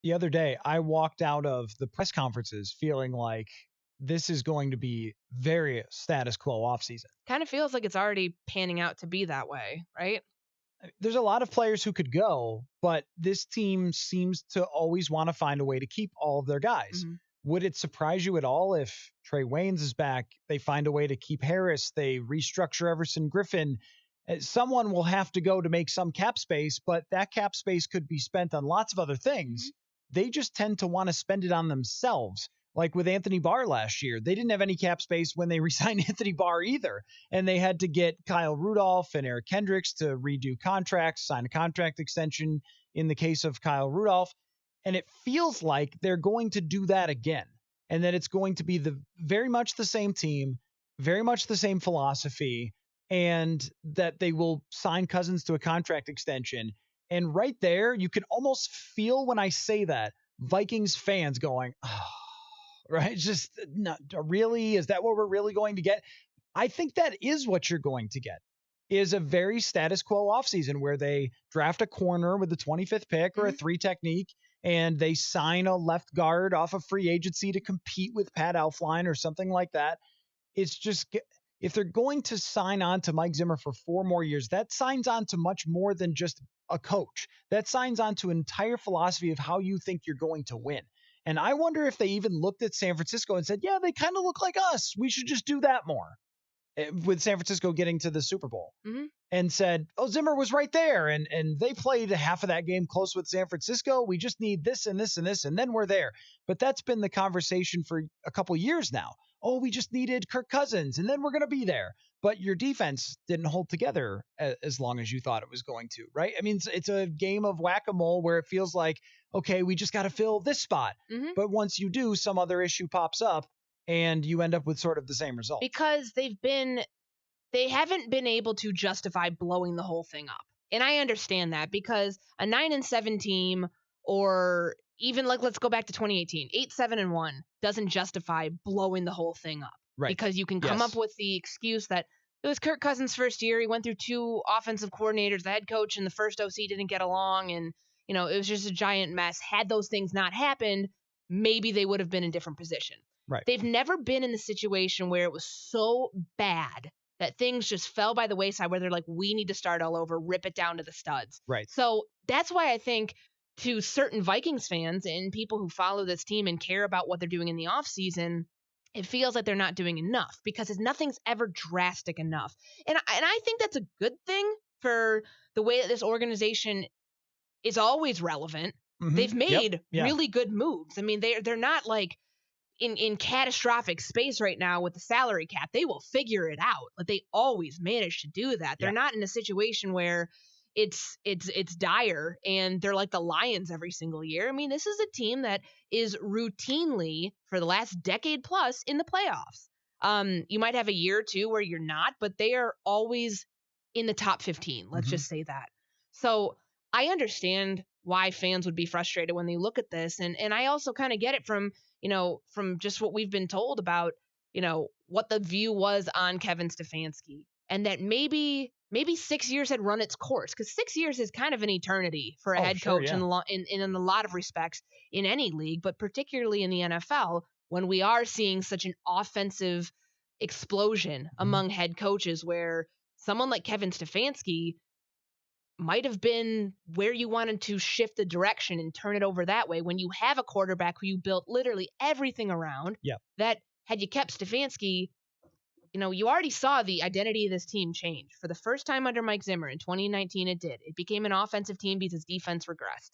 The other day, I walked out of the press conferences feeling like this is going to be very status quo offseason. Kind of feels like it's already panning out to be that way, right? There's a lot of players who could go, but this team seems to always want to find a way to keep all of their guys. Mm-hmm. Would it surprise you at all if Trey Waynes is back, they find a way to keep Harris, they restructure Everson Griffin? Someone will have to go to make some cap space, but that cap space could be spent on lots of other things. Mm-hmm. They just tend to want to spend it on themselves. Like with Anthony Barr last year, they didn't have any cap space when they re-signed Anthony Barr either. And they had to get Kyle Rudolph and Eric Kendricks to redo contracts, sign a contract extension in the case of Kyle Rudolph. And it feels like they're going to do that again. And that it's going to be very much the same team, very much the same philosophy, and that they will sign Cousins to a contract extension. And right there, you can almost feel when I say that, Vikings fans going, oh, right? Just not really. Is that what we're really going to get? I think that is what you're going to get, is a very status quo offseason where they draft a corner with the 25th pick or a 3 technique, and they sign a left guard off of free agency to compete with Pat Elflein or something like that. It's just, if they're going to sign on to Mike Zimmer for 4 more years, that signs on to much more than just a coach. That signs on to an entire philosophy of how you think you're going to win. And I wonder if they even looked at San Francisco and said, yeah, they kind of look like us. We should just do that more. With San Francisco getting to the Super Bowl, and said, oh, Zimmer was right there. And they played half of that game close with San Francisco. We just need this and this and this, and then we're there. But that's been the conversation for a couple of years now. Oh, we just needed Kirk Cousins, and then we're going to be there. But your defense didn't hold together as long as you thought it was going to, right? I mean, it's a game of whack-a-mole where it feels like, okay, we just got to fill this spot. But once you do, some other issue pops up, and you end up with sort of the same result. Because they haven't been able to justify blowing the whole thing up. And I understand that, because a 9-7 team, or even like, let's go back to 2018, 8-7-1 doesn't justify blowing the whole thing up. Right. Because you can come up with the excuse that it was Kirk Cousins' first year. He went through 2 offensive coordinators. The head coach and the first OC didn't get along. And, it was just a giant mess. Had those things not happened, maybe they would have been in a different position. Right. They've never been in the situation where it was so bad that things just fell by the wayside, where they're like, we need to start all over, rip it down to the studs. Right. So that's why I think, to certain Vikings fans and people who follow this team and care about what they're doing in the offseason, it feels like they're not doing enough, because nothing's ever drastic enough. And I think that's a good thing for the way that this organization is always relevant. They've made really good moves. I mean, they're not like in catastrophic space right now with the salary cap. They will figure it out. Like, they always manage to do that. They're not in a situation where it's dire and they're like the Lions every single year. I mean, this is a team that is routinely, for the last decade plus, in the playoffs. You might have a year or two where you're not, but they are always in the top 15. Let's just say that. So I understand why fans would be frustrated when they look at this. And I also kind of get it from just what we've been told about, what the view was on Kevin Stefanski, and that maybe 6 years had run its course, because 6 years is kind of an eternity for a head coach in a lot of respects in any league, but particularly in the NFL, when we are seeing such an offensive explosion among head coaches, where someone like Kevin Stefanski might have been where you wanted to shift the direction and turn it over that way, when you have a quarterback who you built literally everything around. That had you kept Stefanski, you already saw the identity of this team change. For the first time under Mike Zimmer in 2019, it did. It became an offensive team because its defense regressed.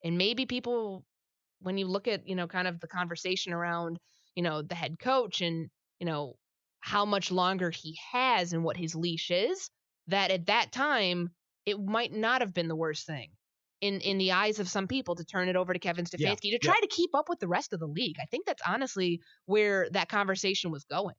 And maybe people, when you look at, kind of the conversation around, the head coach and, how much longer he has and what his leash is, that at that time, it might not have been the worst thing in the eyes of some people to turn it over to Kevin Stefanski to try to keep up with the rest of the league. I think that's honestly where that conversation was going.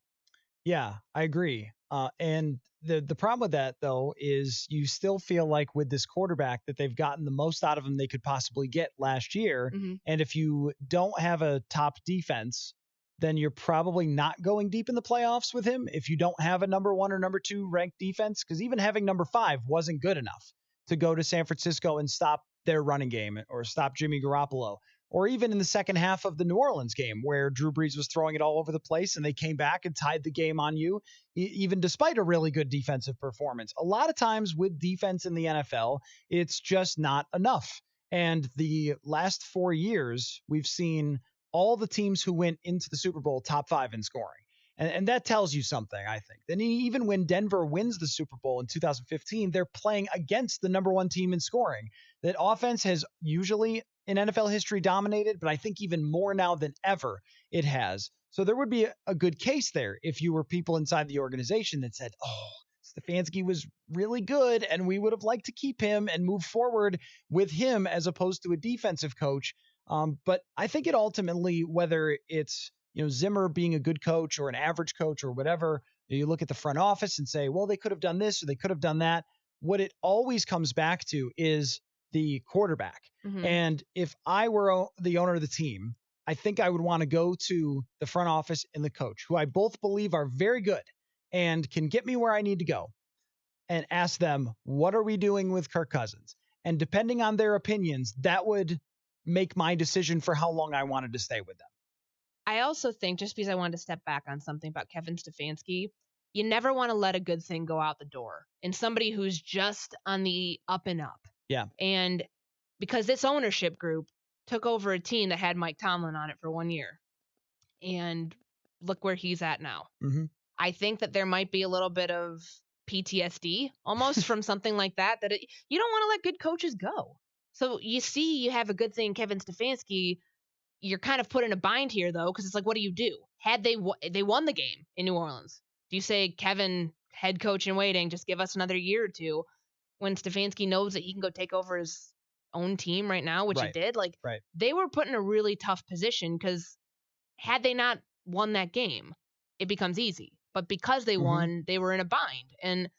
Yeah, I agree. And the problem with that, though, is you still feel like with this quarterback that they've gotten the most out of him they could possibly get last year. And if you don't have a top defense, then you're probably not going deep in the playoffs with him if you don't have a number 1 or number 2 ranked defense, because even having number 5 wasn't good enough to go to San Francisco and stop their running game or stop Jimmy Garoppolo. Or even in the second half of the New Orleans game where Drew Brees was throwing it all over the place and they came back and tied the game on you, even despite a really good defensive performance. A lot of times with defense in the NFL, it's just not enough. And the last 4 years, we've seen all the teams who went into the Super Bowl top 5 in scoring. And that tells you something, I think. Then even when Denver wins the Super Bowl in 2015, they're playing against the number 1 team in scoring. That offense has usually in NFL history dominated, but I think even more now than ever it has. So there would be a good case there if you were people inside the organization that said, oh, Stefanski was really good and we would have liked to keep him and move forward with him as opposed to a defensive coach. But I think it ultimately, whether it's Zimmer being a good coach or an average coach or whatever, you look at the front office and say, well, they could have done this or they could have done that. What it always comes back to is the quarterback. Mm-hmm. And if I were the owner of the team, I think I would want to go to the front office and the coach, who I both believe are very good and can get me where I need to go, and ask them, what are we doing with Kirk Cousins? And depending on their opinions, that would make my decision for how long I wanted to stay with them. I also think, just because I wanted to step back on something about Kevin Stefanski, you never want to let a good thing go out the door. And somebody who's just on the up and up. Yeah. And because this ownership group took over a team that had Mike Tomlin on it for 1 year. And look where he's at now. Mm-hmm. I think that there might be a little bit of PTSD almost from something like that, you don't want to let good coaches go. So you have a good thing, Kevin Stefanski. You're kind of put in a bind here, though, because it's like, what do you do? Had they won the game in New Orleans, do you say, Kevin, head coach in waiting, just give us another year or two, when Stefanski knows that he can go take over his own team right now, which he did? They were put in a really tough position, because had they not won that game, it becomes easy. But because they won, they were in a bind. And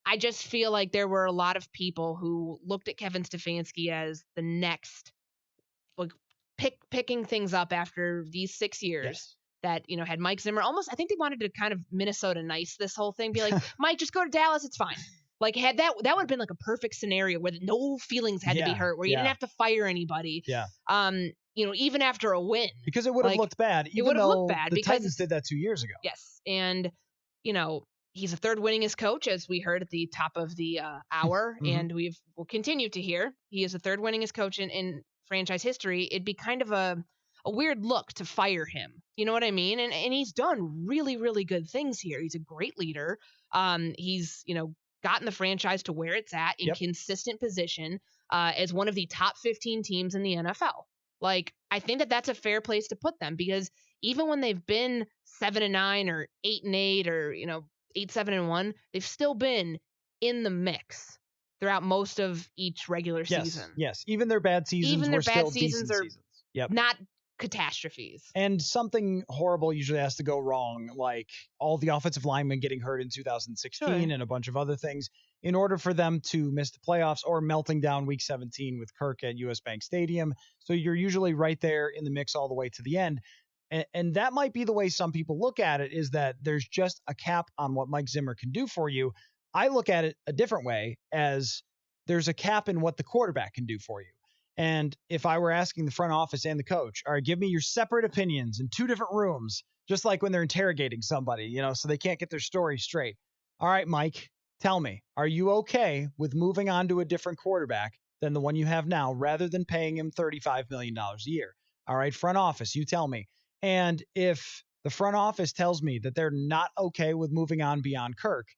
I just feel like there were a lot of people who looked at Kevin Stefanski as the next, picking things up after these 6 years that, had Mike Zimmer. Almost, I think they wanted to kind of Minnesota nice this whole thing. Be like, Mike, just go to Dallas. It's fine. Had that would have been like a perfect scenario where no feelings had to be hurt, where you didn't have to fire anybody. Yeah. Even after a win. Because it would have looked bad. It would have looked bad. The Titans did that 2 years ago. Yes. And, he's the third winningest coach, as we heard at the top of the hour, and we'll continue to hear. He is the third winningest coach in franchise history. It'd be kind of a weird look to fire him. You know what I mean? And he's done really, really good things here. He's a great leader. He's, gotten the franchise to where it's at in consistent position as one of the top 15 teams in the NFL. I think that that's a fair place to put them, because even when they've been 7-9 or 8-8 or 8-7-1, they've still been in the mix throughout most of each regular season. Yes, even their bad seasons were still decent seasons. Not catastrophes. And something horrible usually has to go wrong, like all the offensive linemen getting hurt in 2016 and a bunch of other things, in order for them to miss the playoffs, or melting down week 17 with Kirk at US Bank Stadium. So you're usually right there in the mix all the way to the end. And that might be the way some people look at it, is that there's just a cap on what Mike Zimmer can do for you. I look at it a different way, as there's a cap in what the quarterback can do for you. And if I were asking the front office and the coach, all right, give me your separate opinions in 2 different rooms, just like when they're interrogating somebody, so they can't get their story straight. All right, Mike, tell me, are you okay with moving on to a different quarterback than the one you have now, rather than paying him $35 million a year? All right, front office, you tell me. And if the front office tells me that they're not okay with moving on beyond Kirk,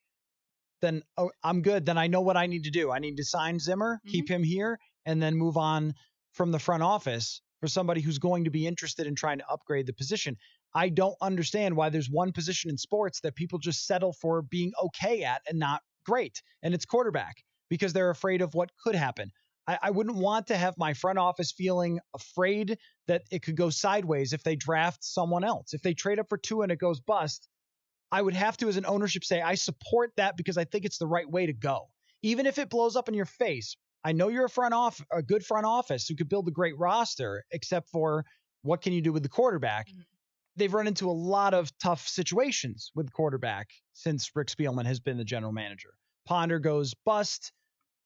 then I'm good. Then I know what I need to do. I need to sign Zimmer, keep him here, and then move on from the front office for somebody who's going to be interested in trying to upgrade the position. I don't understand why there's one position in sports that people just settle for being okay at and not great, and it's quarterback, because they're afraid of what could happen. I wouldn't want to have my front office feeling afraid that it could go sideways if they draft someone else. If they trade up for 2 and it goes bust, I would have to, as an ownership, say, I support that because I think it's the right way to go. Even if it blows up in your face, I know you're a good front office who could build a great roster, except for what can you do with the quarterback? They've run into a lot of tough situations with quarterback since Rick Spielman has been the general manager. Ponder goes bust.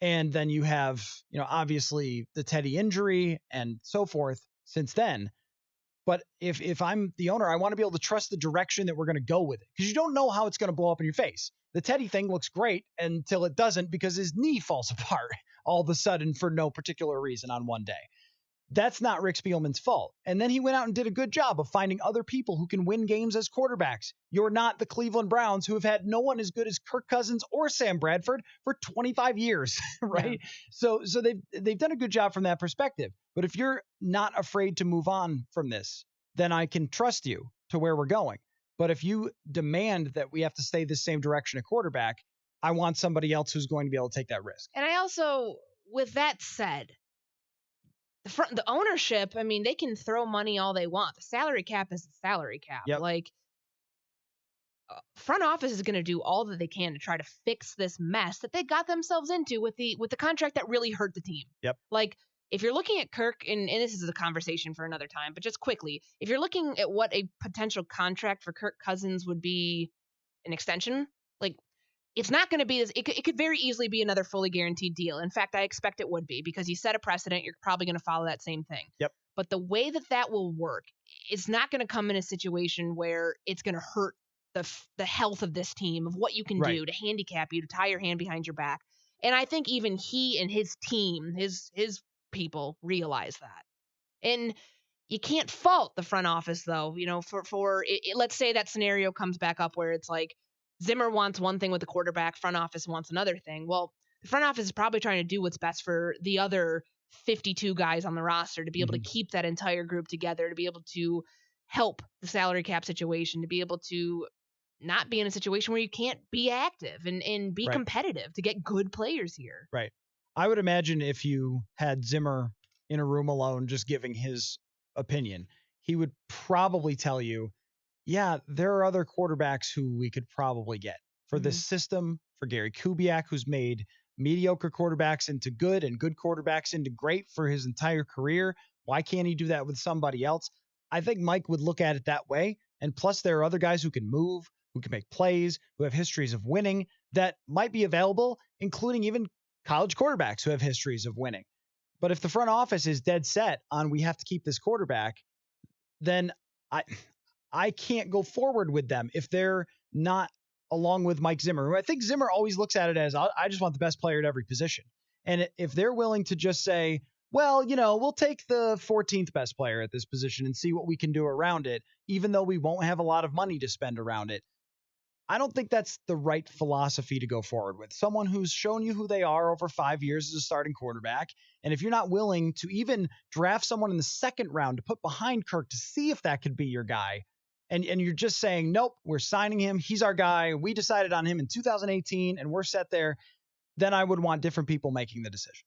And then you have, obviously the Teddy injury and so forth since then. But if I'm the owner, I want to be able to trust the direction that we're going to go with it, because you don't know how it's going to blow up in your face. The Teddy thing looks great until it doesn't, because his knee falls apart all of a sudden for no particular reason on one day. That's not Rick Spielman's fault. And then he went out and did a good job of finding other people who can win games as quarterbacks. You're not the Cleveland Browns, who have had no one as good as Kirk Cousins or Sam Bradford for 25 years, right? Yeah. So they've done a good job from that perspective. But if you're not afraid to move on from this, then I can trust you to where we're going. But if you demand that we have to stay the same direction at quarterback, I want somebody else who's going to be able to take that risk. And I also, with that said, the ownership, I mean, they can throw money all they want. The salary cap is the salary cap. Yep. Like, front office is going to do all that they can to try to fix this mess that they got themselves into with the contract that really hurt the team. Yep. Like, if you're looking at Kirk, and this is a conversation for another time, but just quickly, if you're looking at what a potential contract for Kirk Cousins would be, an extension, like, it's not going to be it could very easily be another fully guaranteed deal. In fact, I expect it would be, because you set a precedent. You're probably going to follow that same thing. Yep. But the way that will work, it's not going to come in a situation where it's going to hurt the health of this team, of what you can do to handicap you, to tie your hand behind your back. And I think even he and his team, his people realize that. And you can't fault the front office, though, for let's say that scenario comes back up where it's like, Zimmer wants one thing with the quarterback, front office wants another thing. Well, the front office is probably trying to do what's best for the other 52 guys on the roster, to be able to keep that entire group together, to be able to help the salary cap situation, to be able to not be in a situation where you can't be active and be competitive, to get good players here. Right. I would imagine if you had Zimmer in a room alone just giving his opinion, he would probably tell you, yeah, there are other quarterbacks who we could probably get for this system, for Gary Kubiak, who's made mediocre quarterbacks into good and good quarterbacks into great for his entire career. Why can't he do that with somebody else? I think Mike would look at it that way. And plus, there are other guys who can move, who can make plays, who have histories of winning that might be available, including even college quarterbacks who have histories of winning. But if the front office is dead set on we have to keep this quarterback, then I can't go forward with them if they're not along with Mike Zimmer. I think Zimmer always looks at it as, I just want the best player at every position. And if they're willing to just say, well, we'll take the 14th best player at this position and see what we can do around it, even though we won't have a lot of money to spend around it, I don't think that's the right philosophy to go forward with. Someone who's shown you who they are over 5 years as a starting quarterback. And if you're not willing to even draft someone in the second round to put behind Kirk to see if that could be your guy, and you're just saying, nope, we're signing him, he's our guy, we decided on him in 2018 and we're set there, then I would want different people making the decisions.